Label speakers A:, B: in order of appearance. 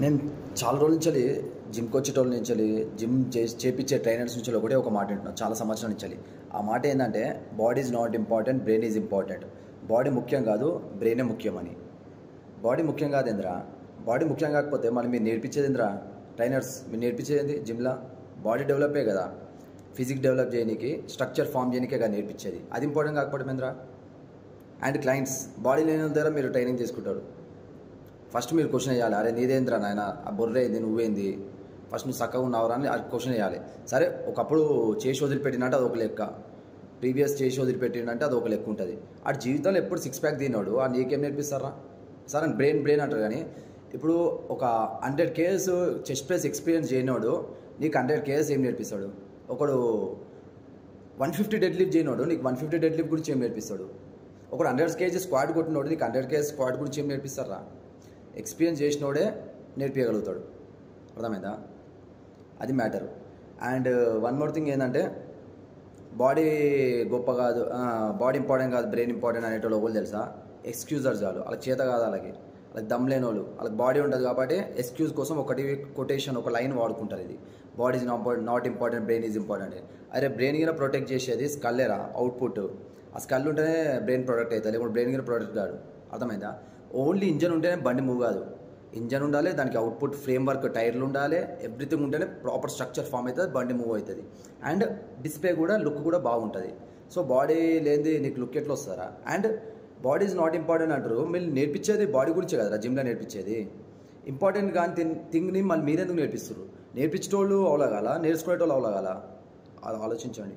A: నేను చాలా రోజుల నుంచి జిమ్కి వచ్చేటోళ్ళ నుంచి జిమ్ చేపించే ట్రైనర్స్ నుంచి ఒకటే ఒక మాట వింటున్నాను చాలా సంవత్సరాల నుంచి. ఆ మాట ఏంటంటే body is not important, brain is important. Body ముఖ్యం కాదు, బ్రెయినే ముఖ్యమని. బాడీ ముఖ్యం కాదేంద్రా? బాడీ ముఖ్యం కాకపోతే మళ్ళీ మీరు నేర్పించేదేంద్రా? ట్రైనర్స్ మీరు నేర్పించేది జిమ్లో బాడీ డెవలపే కదా, ఫిజిక్ డెవలప్ చేయడానికి, స్ట్రక్చర్ ఫామ్ చేయడానికే కదా నేర్పించేది. అది ఇంపార్టెంట్ కాకపోవడం ఏంద్రా? అండ్ క్లయింట్స్ బాడీ లేని దగ్గర మీరు ట్రైనింగ్ తీసుకుంటారు. ఫస్ట్ మీరు క్వశ్చన్ వేయాలి, అరే నీదేంద్రా నాయన, ఆ బొర్రే ఏంది, నువ్వేంది, ఫస్ట్ నువ్వు చక్కగా ఉన్నావురా అని క్వశ్చన్ వేయాలి. సరే ఒకప్పుడు చేసి వదిలిపెట్టినట్టు అది ఒక లెక్క, ప్రీవియస్ చేసి వదిలిపెట్టినంటే అది ఒక లెక్క ఉంటుంది. ఆ జీవితంలో ఎప్పుడు సిక్స్ ప్యాక్ తిన్నాడు, ఆ నీకేం నేర్పిస్తారా? సరే బ్రెయిన్ అంటారు, కానీ ఇప్పుడు ఒక 100 kgs చెస్ట్ ప్రెస్ ఎక్స్పీరియన్స్ చేయనోడు నీకు 100 kgs ఏం నేర్పిస్తాడు? ఒకడు 150 డెడ్ లిఫ్ట్ చేయనోడు నీకు 150 డెడ్ లిఫ్ట్ గురించి ఏం నేర్పిస్తాడు? ఒకడు 100 kgs స్క్వాడ్ కొట్టినోడు నీకు 100 kgs స్క్వాడ్ గురించి ఏం నేర్పిస్తారా? ఎక్స్పీరియన్స్ చేసినోడే నేర్పించగలుగుతాడు. అర్థమైందా? అది matter. And one more thing ఏంటంటే బాడీ గొప్ప కాదు, బాడీ ఇంపార్టెంట్ కాదు, బ్రెయిన్ ఇంపార్టెంట్ అనేటోళ్ళు ఒకళ్ళు తెలుసా? ఎక్స్క్యూజర్ చాలు. వాళ్ళకి చేత కాదు, వాళ్ళకి దమ్ లేని వాళ్ళు, వాళ్ళకి బాడీ ఉంటుంది కాబట్టి ఎక్స్క్యూజ్ కోసం ఒకటి కొటేషన్, ఒక లైన్ వాడుకుంటారు. ఇది body is not important, brain is important. అరే బ్రెయిన్ గిన ప్రొటెక్ట్ చేసేది స్కల్లేరా, అవుట్పుట్. ఆ స్కల్ ఉంటేనే బ్రెయిన్ ప్రొటెక్ట్ అవుతుంది, లేకుంటే బ్రెయిన్ గిన ప్రొటెక్ట్ కాదు. అర్థమైందా? ఓన్లీ ఇంజన్ ఉంటేనే బండి మూవ్ కాదు. ఇంజన్ ఉండాలి, దానికి అవుట్పుట్ ఫ్రేమ్ వర్క్, టైర్లు ఉండాలి, ఎవ్రీథింగ్ ఉంటేనే ప్రాపర్ స్ట్రక్చర్ ఫామ్ అవుతుంది, బండి మూవ్ అవుతుంది. అండ్ డిస్ప్లే కూడా, లుక్ కూడా బాగుంటుంది. సో బాడీ లేనిది నీకు లుక్ ఎట్లా వస్తారా? And body is not important అంటారు, మీరు నేర్పించేది బాడీ గురించే కదరా జిమ్లో నేర్పించేది. ఇంపార్టెంట్ కానీ థింగ్ని మళ్ళీ మీరెందుకు నేర్పిస్తారు? నేర్పించేటోళ్ళు అవలగాల, నేర్చుకునేటోళ్ళు అవలగాల? అది ఆలోచించండి.